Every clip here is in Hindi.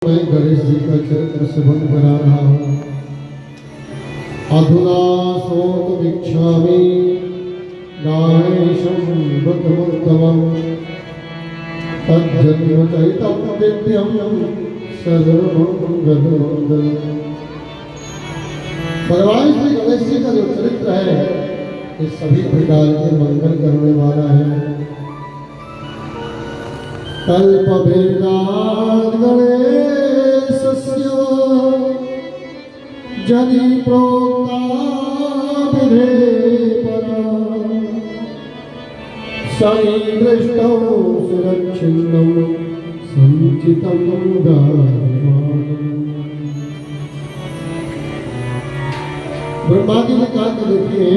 मैं गणेश जी का चरित्र श्रवण करा रहा हूँ। अधुना श्रोतुमिच्छामि गणेशं व्रतमुत्तमं तज्जन्म चैतन्यं सर्वमंगलमंगलम्। भगवान श्री गणेश जी का जो चरित्र है ये सभी प्रकार के मंगल करने वाला है। कल्पभेदात् गणेशस्य जनि प्रोक्ता विधे परा सनिदृष्टौ सुरक्षिन्नं संचितं गायमानम्। ब्रह्मा जी ने कहा कि देखिए,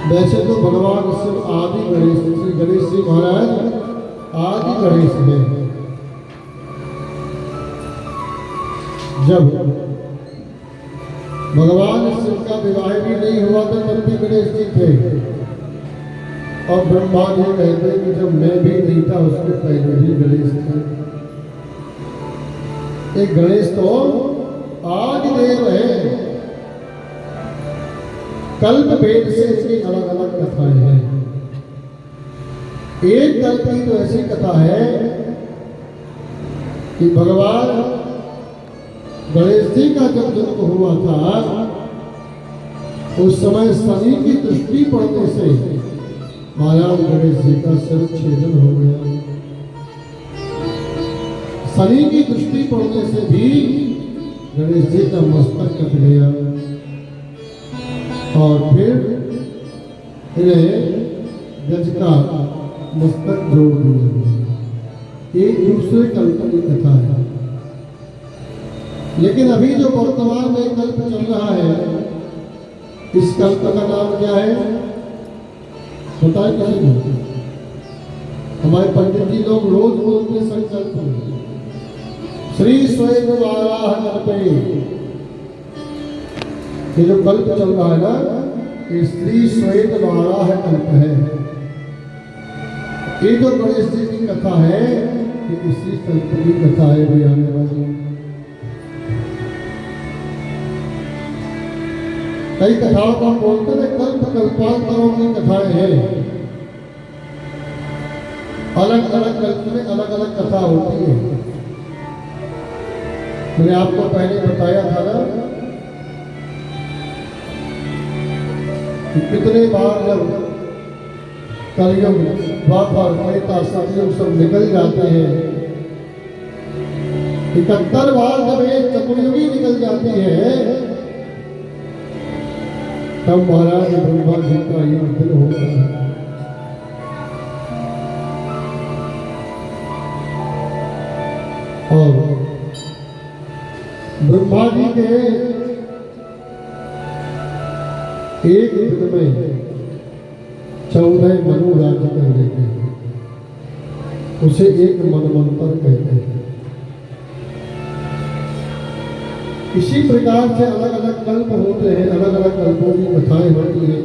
वैसे तो भगवान शिव आदि गणेश श्री गणेश जी महाराज आदि गणेश हैं। जब भगवान शिव का विवाह भी नहीं हुआ तो तब भी गणेश जी थे। और ब्रह्मा जी कहते हैं कि जब मैं भी नहीं था उसके पहले भी गणेश थे। एक गणेश तो आदि देव है। कल्प भेद से इसकी अलग अलग कथाएं हैं। एक कल्प की तो ऐसी कथा है कि भगवान गणेश जी का जब जन्म हुआ था उस समय शनि की दृष्टि पड़ने से महाराज गणेश जी का सिर छेदन हो गया। शनि की दृष्टि पड़ने से भी गणेश जी का मस्तक कट गया और फिर इन्हें गज का मस्तक जोड़ दिया। ये दूसरे कल्प की कथा है। लेकिन अभी जो वर्तमान में कल्प चल रहा है इस कल्प का नाम क्या है बताए किसी को? हमारे पंडित जी लोग रोज बोलते संकल्प श्री स्वयं वाराह कल्पे। ये जो कल्प चल रहा है ना ये श्री श्वेत वाराह कल्प है। ये जो गणेश जी की कथा है ये इसी कल्प की कथा है भी आने वाली। कई कथाओं का बोलते हैं कल्प कल्पांतरों की कथाएं हैं। अलग अलग कल्प में अलग अलग कथा होती है। मैंने आपको पहले बताया था ना कितने बार जब कलयुग द्वापर त्रेता सतयुग सब निकल जाते हैं 71 बार जब एक चतुर्युगी निकल जाती है तब महाराज ब्रह्मा जी का ये दिन होता है। और ब्रह्मा जी के एक दिन में 14 मनु राज्य कर लेते हैं। उसे एक मनवंतर कहते हैं। इसी प्रकार से अलग अलग कल्प होते हैं। अलग अलग कल्पों की कथाएं होती हैं।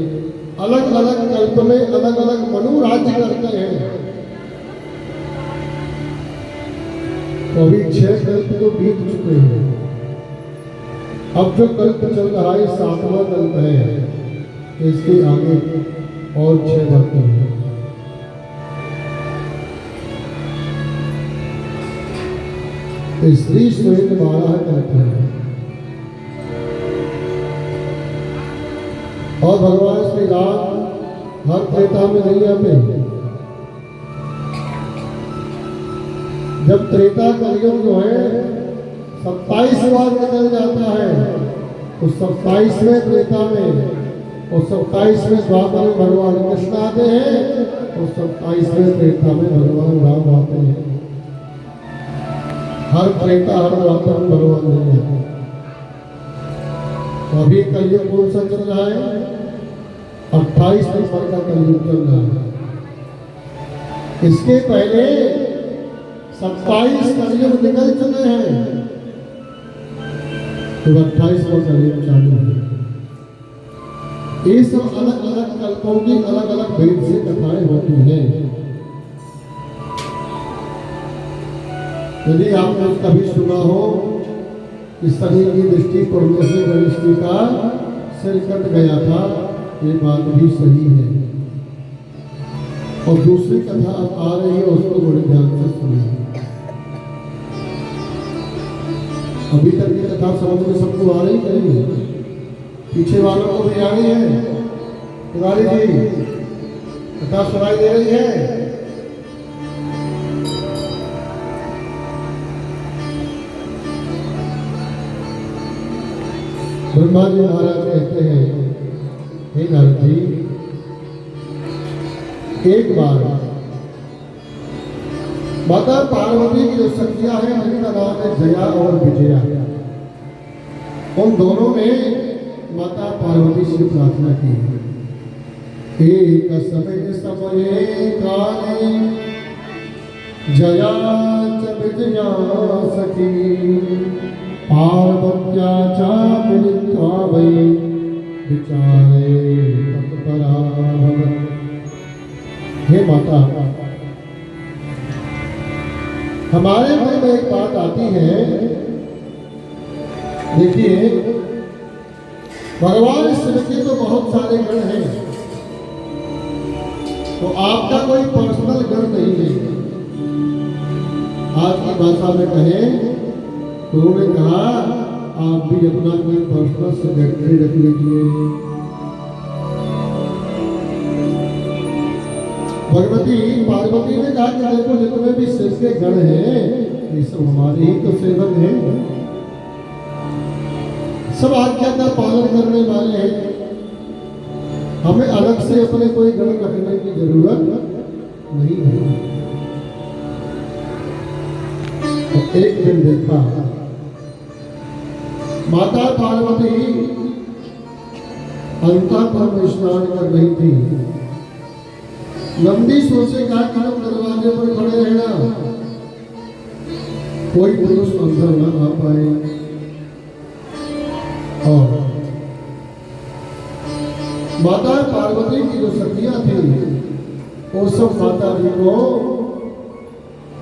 अलग अलग कल्प में अलग अलग मनु राज्य करते हैं। तो अभी 6 कल्प तो बीत चुके हैं। अब जो कल्प चल रहा है 7वां कल्प है। इसके आगे और 6 बातें हैं। श्री श्वेत वाराह कल्प है। और भगवान श्री राम हर त्रेता में नहीं आते। जब त्रेता कलयुग जो है 27 बार निकल जाता है उस 27वें त्रेता में और 27वें द्वापर में भगवान कृष्ण आते हैं और 27वें त्रेता में भगवान राम आते हैं। हर त्रेता हर द्वापर में भगवान नहीं आते। तो अभी कलयुग कौन सा चल रहा है 28 नंबर का कलयुग चल रहा है। इसके पहले 27 कलयुग निकल चुके हैं तो 28वां कलयुग चालू है। ये सब अलग अलग कल्पों की अलग अलग भेद से कथाएं होती हैं। यदि आपने कभी सुना हो कि शनि की दृष्टि पड़ने से गणेश जी का सिर कट गया था, ये बात भी सही है। और दूसरी कथा अब आ रही है, उसको बड़े ध्यान से सुनिए। अभी तक की कथा समझ में सबको आ रही नहीं है? पीछे वालों को भी आ रही है? तिवारी जी, कथा सुनाई दे रही है? ब्रह्मा जी महाराज कहते हैं, हे नारद जी, एक बार माता पार्वती की जो शक्तियां हैं उनका नाम है जया और विजया। उन दोनों ने माता पार्वती से प्रार्थना की, एक समय समये काले जया च विजया सखी पार्वत्या च मिलित्वा वै विचारे तत्परा भवन्। हे माता, हमारे मन में एक बात आती है। देखिए, भगवान शिव के तो बहुत सारे गण हैं, तो आपका कोई पर्सनल गण नहीं है। आज की भाषा में कहें तो उन्होंने कहा, आप भी अपना कोई पर्सनल सेक्रेटरी रख लीजिए। भगवती पार्वती ने कहा कि देखो, जितने भी शिव के गण हैं ये सब हमारे ही तो सेवक हैं, सब आज्ञा का पालन करने वाले हैं, हमें अलग से अपने कोई गण रखने की जरूरत नहीं है। तो एक दिन देखा, माता पार्वती अंतःपुर में स्नान कर रही थी। नंदीश्वर से कहा कि तुम दरवाजे पर खड़े रहना, कोई पुरुष अंदर न आ पाए। और माता पार्वती की जो शक्तियां थी वो सब माता जी को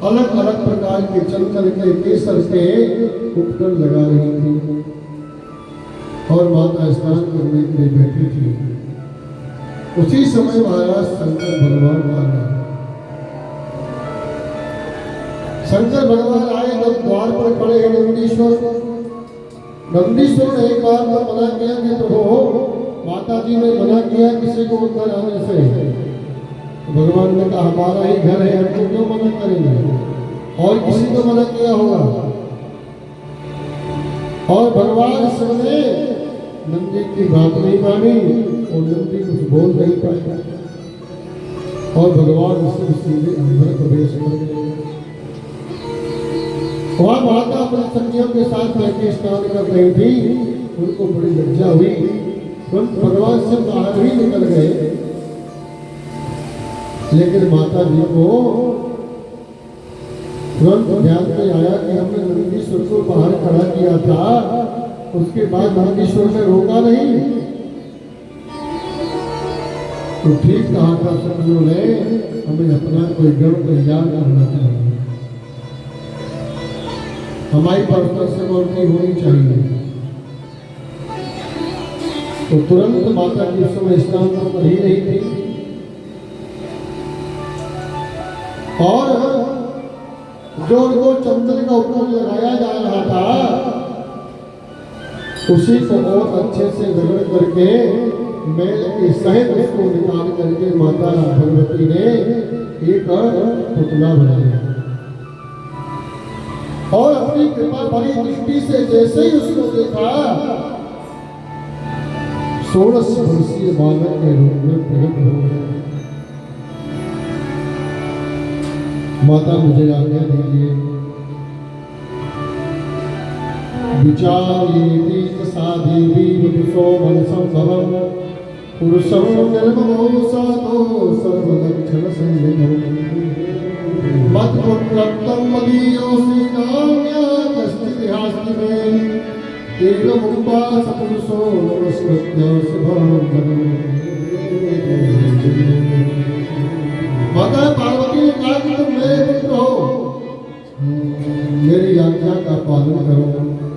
अलग अलग प्रकार के चंदन के केसर के उपकरण लगा रही थी और माता स्नान करने के लिए बैठी थी। उसी समय महाराज शंकर भगवान आ गए। शंकर भगवान आए जब द्वार पर खड़े हैं नंदीश्वर। नंदीश्वर ने एक बार तो मना किया कि प्रभु, माता जी ने मना किया किसी को अंदर आने से। भगवान ने कहा, हमारा ही घर है, हमको क्यों मना करेंगे, और किसी को मना किया होगा। और भगवान शिव ने नंदी की बात नहीं मानी और नंदी कुछ बोल नहीं पाया और भगवान शिव सीधे अंदर प्रवेश कर गए। वहां माता अपने सखियों के साथ बैठे स्नान कर रही थी, उनको बड़ी लज्जा हुई, तुरंत भगवान शिव बाहर ही निकल गए। लेकिन माता जी को तुरंत ध्यान में आया कि हमने नंदीश्वर को बाहर खड़ा किया था, उसके बाद नंदीश्वर ने रोका नहीं। तो ठीक कहा था सखियों ने, हमें अपना कोई गण तैयार करना चाहिए, हमारी पर्सनल सिक्योरिटी होनी चाहिए। तो तुरंत माता की उस समय स्नान कर ही रही थी और जो उनको चंदन का उपयोग लगाया जा रहा था उसी को और अच्छे से रगड़ करके मैल के सहित उसको निकाल करके माता भगवती ने एक पुतला बनाया और अपनी कृपा भरी दृष्टि से जैसे ही उसको देखा, 16 वर्षीय बालक के रूप में प्रकट हो गया। माता मुझे आज्ञा दीजिए। विचार्येति सा देवी विदुषो मनसंभवम् पुरुषं निर्ममो साधो सर्वलक्षण संयुतम् मत्पुत्रत्वं मदीयोऽसि काम्या कश्चिदिहास्ति मे एवमुपास पुरुषो नमस्कृत्य शुभं माता पार्वती ने कहा कि तुम मेरे पुत्र हो। मेरी आज्ञा का पालन करो।